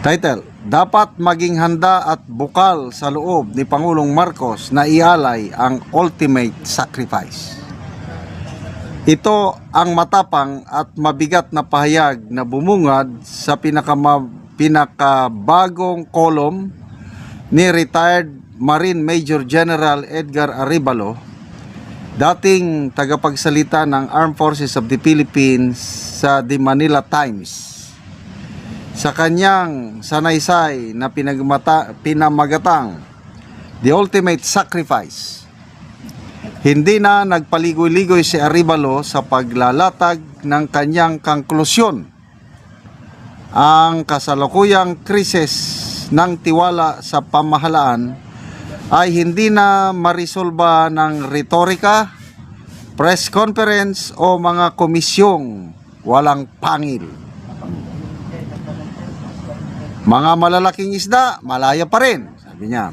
Title: Dapat maging handa at bukal sa loob ni Pangulong Marcos na ialay ang ultimate sacrifice. Ito ang matapang at mabigat na pahayag na bumungad sa pinakabagong kolom ni retired Marine Major General Edgar Arevalo, dating tagapagsalita ng Armed Forces of the Philippines sa The Manila Times. Sa kanyang sanaysay na pinamagatang The Ultimate Sacrifice, hindi na nagpaligoy-ligoy si Arevalo sa paglalatag ng kanyang konklusyon. Ang kasalukuyang krisis ng tiwala sa pamahalaan ay hindi na marisolba ng retorika, press conference o mga komisyong walang pangil. Mga malalaking isda, malaya pa rin, sabi niya.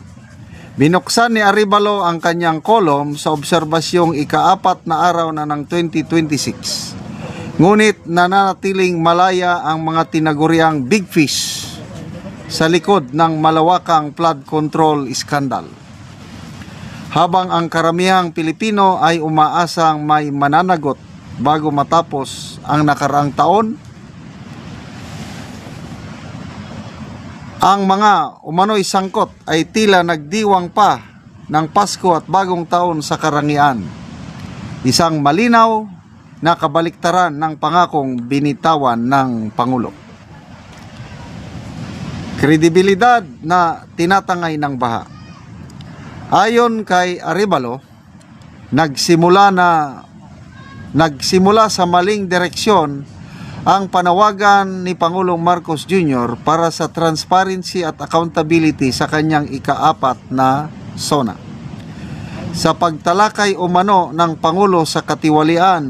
Binuksan ni Arevalo ang kanyang kolom sa obserbasyong ika-4 na araw na ng 2026. Ngunit nananatiling malaya ang mga tinaguriang big fish sa likod ng malawakang flood control scandal. Habang ang karamihang Pilipino ay umaasang may mananagot bago matapos ang nakaraang taon, ang mga umano'y sangkot ay tila nagdiwang pa ng Pasko at Bagong Taon sa karangian. Isang malinaw na kabaliktaran ng pangakong binitawan ng Pangulo. Kredibilidad na tinatangay ng baha. Ayon kay Arevalo, nagsimula sa maling direksyon ang panawagan ni Pangulong Marcos Jr. para sa transparency at accountability sa kanyang ika-4 na SONA. Sa pagtalakay umano ng Pangulo sa katiwalian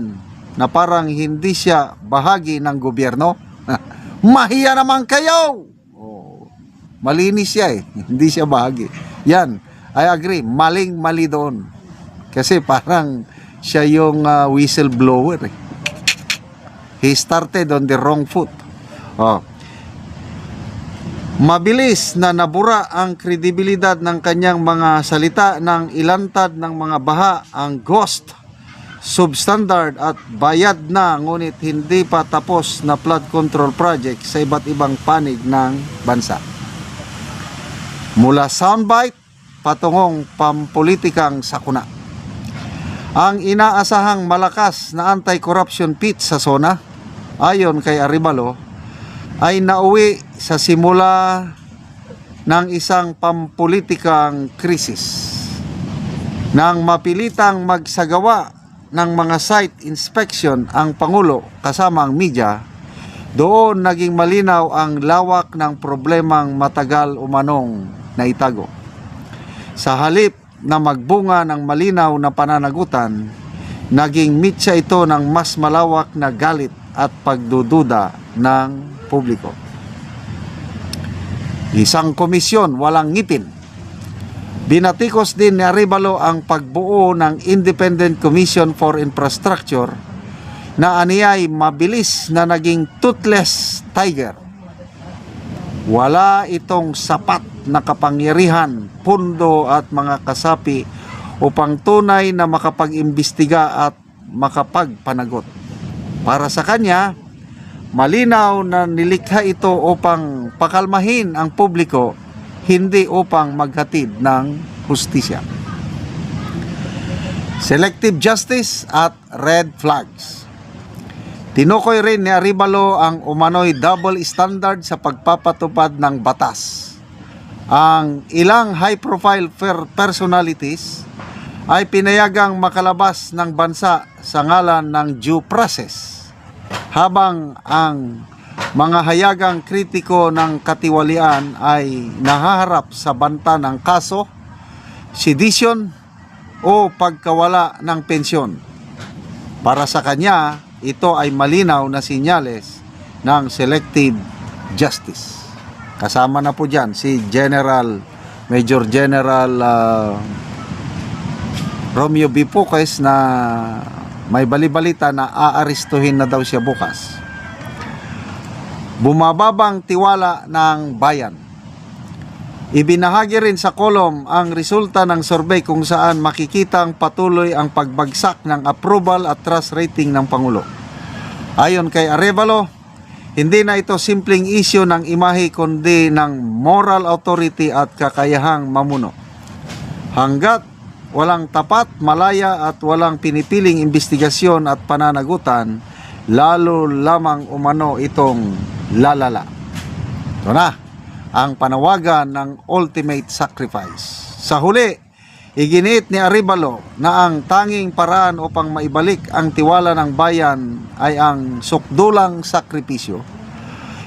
na parang hindi siya bahagi ng gobyerno, mahiya naman kayo! Oh, malinis siya hindi siya bahagi. Yan, I agree, maling-mali doon. Kasi parang siya yung whistleblower He started on the wrong foot. Mabilis na nabura ang kredibilidad ng kanyang mga salita nang ilantad ng mga baha ang ghost, substandard at bayad na ngunit hindi pa tapos na flood control project sa iba't ibang panig ng bansa. Mula soundbite patungong pampolitikang sakuna. Ang inaasahang malakas na anti-corruption pitch sa SONA, ayon kay Arevalo, ay nauwi sa simula ng isang pampolitikang krisis. Nang mapilitang magsagawa ng mga site inspection ang Pangulo kasama ang media, doon naging malinaw ang lawak ng problemang matagal umanong naitago. Sa halip na magbunga ng malinaw na pananagutan, naging mitya ito ng mas malawak na galit at pagdududa ng publiko. Isang komisyon walang ngipin. Binatikos din ni Arevalo ang pagbuo ng Independent Commission for Infrastructure na aniyay mabilis na naging toothless tiger. Wala itong sapat na kapangyarihan, pundo at mga kasapi upang tunay na makapag-imbestiga at makapagpanagot. Para sa kanya, malinaw na nilikha ito upang pakalmahin ang publiko, hindi upang maghatid ng hustisya. Selective justice at red flags. Tinukoy rin ni Arevalo ang umano'y double standard sa pagpapatupad ng batas. Ang ilang high-profile personalities ay pinayagang makalabas ng bansa sa ngalan ng due process, habang ang mga hayagang kritiko ng katiwalian ay nahaharap sa banta ng kaso, sedition o pagkawala ng pensyon. Para sa kanya, ito ay malinaw na sinyales ng selective justice. Kasama na po dyan si Major General Romeo B. Puques na may balibalita na aarestuhin na daw siya bukas. bumababang tiwala ng bayan. Ibinahagi rin sa kolom ang resulta ng survey kung saan makikita ang patuloy ang pagbagsak ng approval at trust rating ng Pangulo. Ayon kay Arevalo, hindi na ito simpleng issue ng imahe kundi ng moral authority at kakayahang mamuno. Hanggat walang tapat, malaya at walang pinipiling investigasyon at pananagutan, lalo lamang umano itong lalala. Ito na ang panawagan ng ultimate sacrifice. Sa huli, iginiit ni Arevalo na ang tanging paraan upang maibalik ang tiwala ng bayan ay ang sukdulang sakripisyo.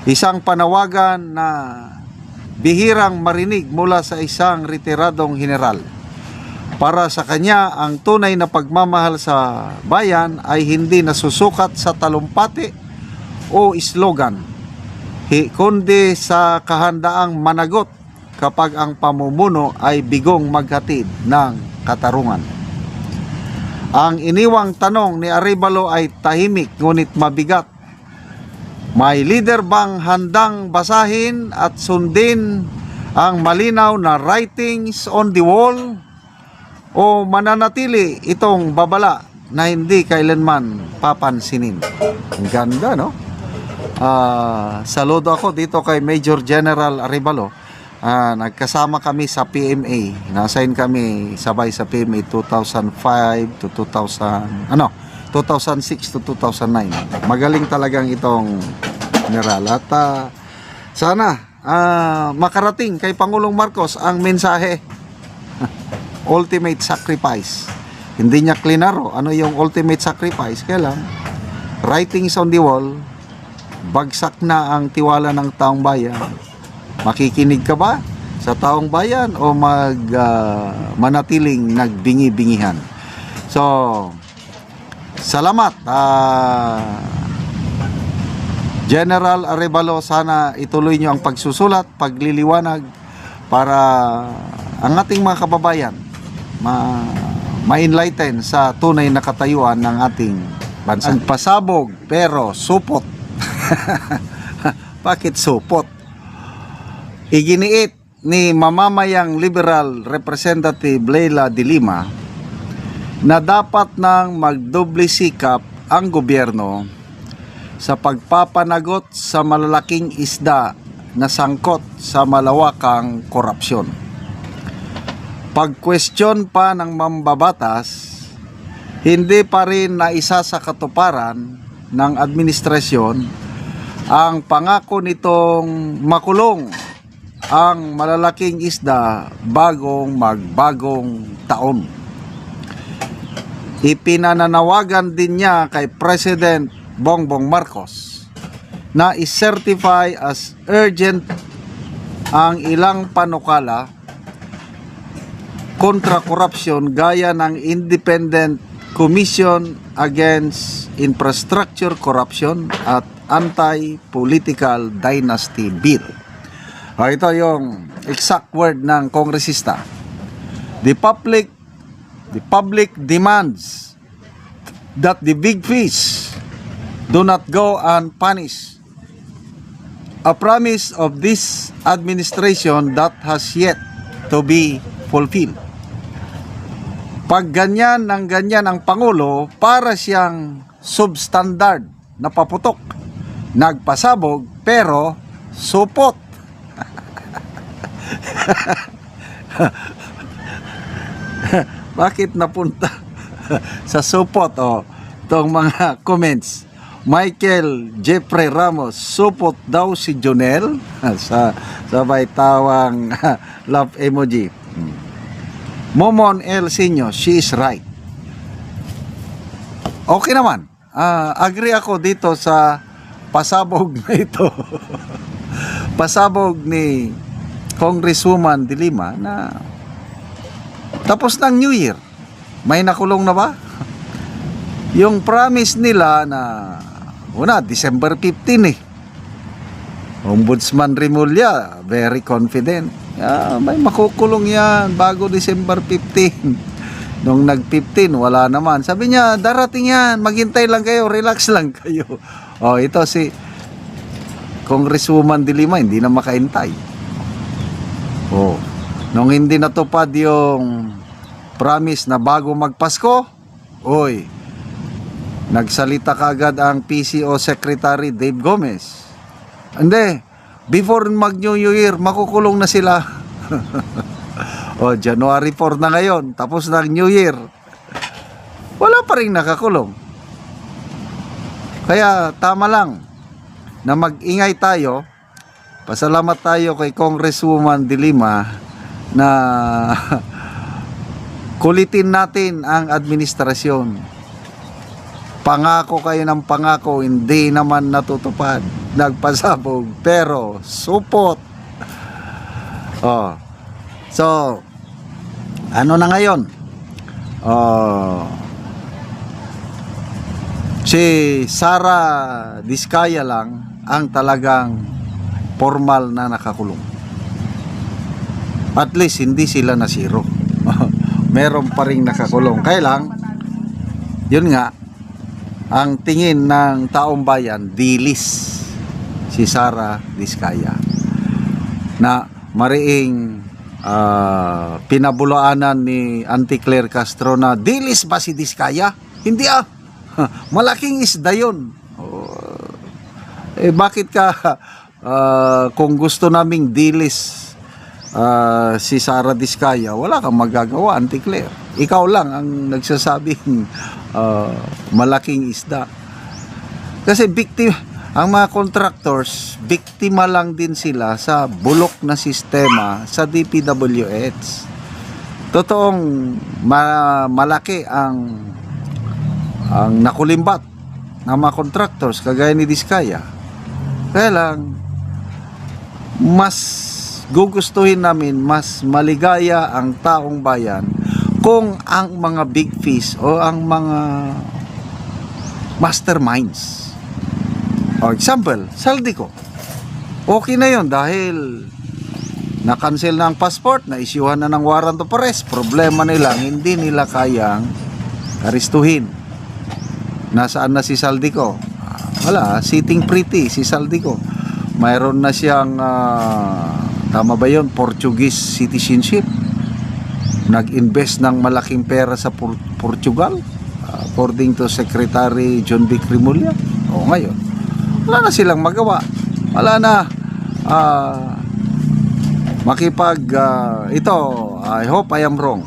Isang panawagan na bihirang marinig mula sa isang retiradong general. Para sa kanya, ang tunay na pagmamahal sa bayan ay hindi nasusukat sa talumpati o slogan, kundi sa kahandaang managot kapag ang pamumuno ay bigong maghatid ng katarungan. Ang iniwang tanong ni Arevalo ay tahimik ngunit mabigat. May leader bang handang basahin at sundin ang malinaw na writings on the wall? O mananatili itong babala na hindi kailanman papansinin? Ang ganda, no? Saludo ako dito kay Major General Arevalo. Nagkasama kami sa PMA. Na-assign kami sabay sa PMA 2005 to 2006 to 2009. Magaling talagang itong general. At sana makarating kay Pangulong Marcos ang mensahe. Ultimate sacrifice. Hindi niya klinaro ano yung ultimate sacrifice. Kaya lang, writings on the wall, bagsak na ang tiwala ng taong bayan. Makikinig ka ba sa taong bayan o manatiling nagbingi-bingihan? So, salamat General Arevalo, sana ituloy niyo ang pagsusulat, pagliliwanag para ang ating mga kababayan ma-enlighten sa tunay na katayuan ng ating bansa. Ang pasabog pero supot. Bakit supot? Iginiit ni mamamayang Liberal Representative Leila de Lima na dapat nang magdoble sikap ang gobyerno sa pagpapanagot sa malalaking isda na sangkot sa malawakang korupsyon. Pag-question pa ng mambabatas, hindi pa rin naisa sa katuparan ng administrasyon ang pangako nitong makulong ang malalaking isda magbagong taon. Ipinananawagan din niya kay President Bongbong Marcos na i-certify as urgent ang ilang panukala kontra korupsyon gaya ng Independent Commission Against Infrastructure Corruption at Anti-Political Dynasty Bill. Ito yung exact word ng kongresista. The public demands that the big fish do not go unpunished. A promise of this administration that has yet to be fulfilled. Pag ganyan ng ganyan ang Pangulo, para siyang substandard na paputok. Nagpasabog pero supot. Bakit napunta sa supot? Itong mga comments. Michael Jeffrey Ramos, supot daw si Jonel. Sabay tawang love emoji. Momon El Sino, she is right. Okay naman. Agree ako dito sa pasabog na ito. Pasabog ni Congresswoman de Lima na tapos ng New Year. May nakulong na ba? Yung promise nila na December 15 Ombudsman Remulla, very confident. May makukulong yan bago December 15. Nung nag-15, wala naman. Sabi niya, darating yan, maghintay lang kayo, relax lang kayo. Ito si Congresswoman De Lima, hindi na makaintay. Oh, nung hindi natupad yung promise na bago magpasko, oy, nagsalita kaagad ang PCO Secretary Dave Gomez. Hindi, before mag-New Year, makukulong na sila. O, January 4 na ngayon, tapos na New Year. Wala pa rin nakakulong. Kaya tama lang na mag-ingay tayo. Pasalamat tayo kay Congresswoman De Lima na kulitin natin ang administrasyon. Pangako kayo ng pangako, hindi naman natutupad. Nagpasabog, pero supot. Oh. So, ano na ngayon? Si Sara Diskaya lang ang talagang formal na nakakulong. At least hindi sila na zero. Meron pa ring nakakulong. Kaya lang, yun nga, ang tingin ng taong bayan, dilis si Sara Diskaya. Na mariing pinabulaanan ni Auntie Claire Castro na dilis ba si Diskaya? Hindi malaking isda yun. Bakit ka kung gusto naming dilis si Sara Diskaya, wala kang magagawa, Auntie Claire. Ikaw lang ang nagsasabing malaking isda. Kasi ang mga contractors, biktima lang din sila sa bulok na sistema sa DPWH. Totoong malaki ang nakulimbat ng mga contractors kagaya ni Diskaya. Kaya lang, mas gugustuhin namin, mas maligaya ang taong bayan kung ang mga big fish o ang mga masterminds, for example, Saldico, okay na yon dahil na-cancel na ang passport, na-isyuhan na ng warrant of arrest. Problema nila, hindi nila kayang aristuhin. Nasaan na si Saldico? Wala, sitting pretty si Saldico. Mayroon na siyang tama ba yun, Portuguese citizenship. Nag-invest ng malaking pera sa Portugal, according to Secretary John Vic Rimulya. O ngayon, wala na silang magawa. Wala na ito, I hope I am wrong.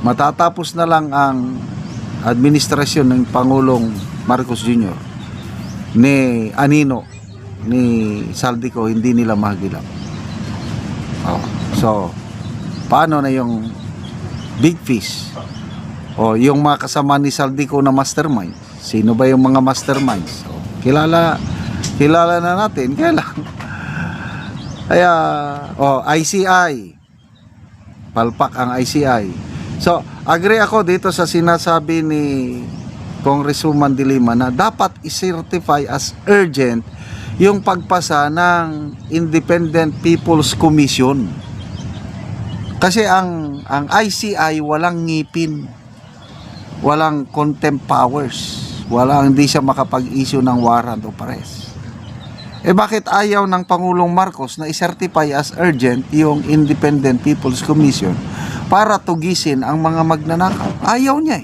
Matatapos na lang ang administrasyon ng Pangulong Marcos Jr. ni Anino, ni Saldico, hindi nila mahagilap. So, paano na yung big fish? O yung mga kasama ni Saldico na mastermind? Sino ba yung mga masterminds? So, kilala na natin. Kaya ICI, palpak ang ICI. So, agree ako dito sa sinasabi ni Congresswoman De Lima na dapat i-certify as urgent yung pagpasa ng Independent People's Commission. Kasi ang ICI walang ngipin, walang contempt powers, hindi siya makapag-issue ng warrant of arrest. Bakit ayaw ng Pangulong Marcos na i-certify as urgent yung Independent People's Commission para tugisin ang mga magnanakaw? Ayaw niya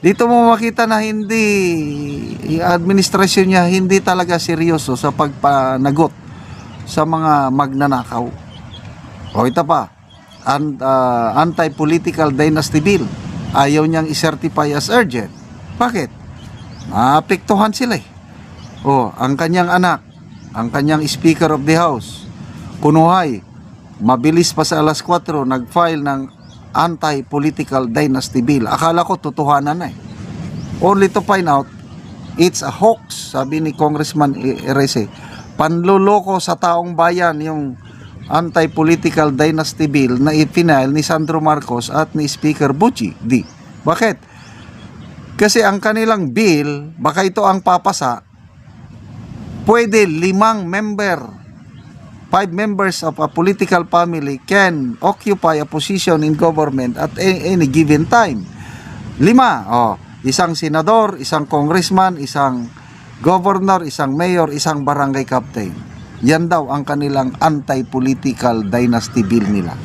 dito mo makita na hindi administrasyon niya hindi talaga seryoso sa pagpanagot sa mga magnanakaw. Ito pa, anti-political dynasty bill, ayaw niyang i-certify as urgent. Bakit? Naapektuhan sila ang kanyang anak, ang kanyang Speaker of the House, Kunuhay, mabilis pa sa alas 4 nag-file ng anti-political dynasty bill. Akala ko totohanan na Only to find out it's a hoax, sabi ni Congressman Erese. Panloloko sa taong bayan yung anti-political dynasty bill na ipinail ni Sandro Marcos at ni Speaker Bucci. Bakit? Kasi ang kanilang bill, baka ito ang papasa, pwede 5 members of a political family can occupy a position in government at any given time. 5. Isang senador, isang congressman, isang governor, isang mayor, isang barangay captain. Yan daw ang kanilang anti-political dynasty bill nila.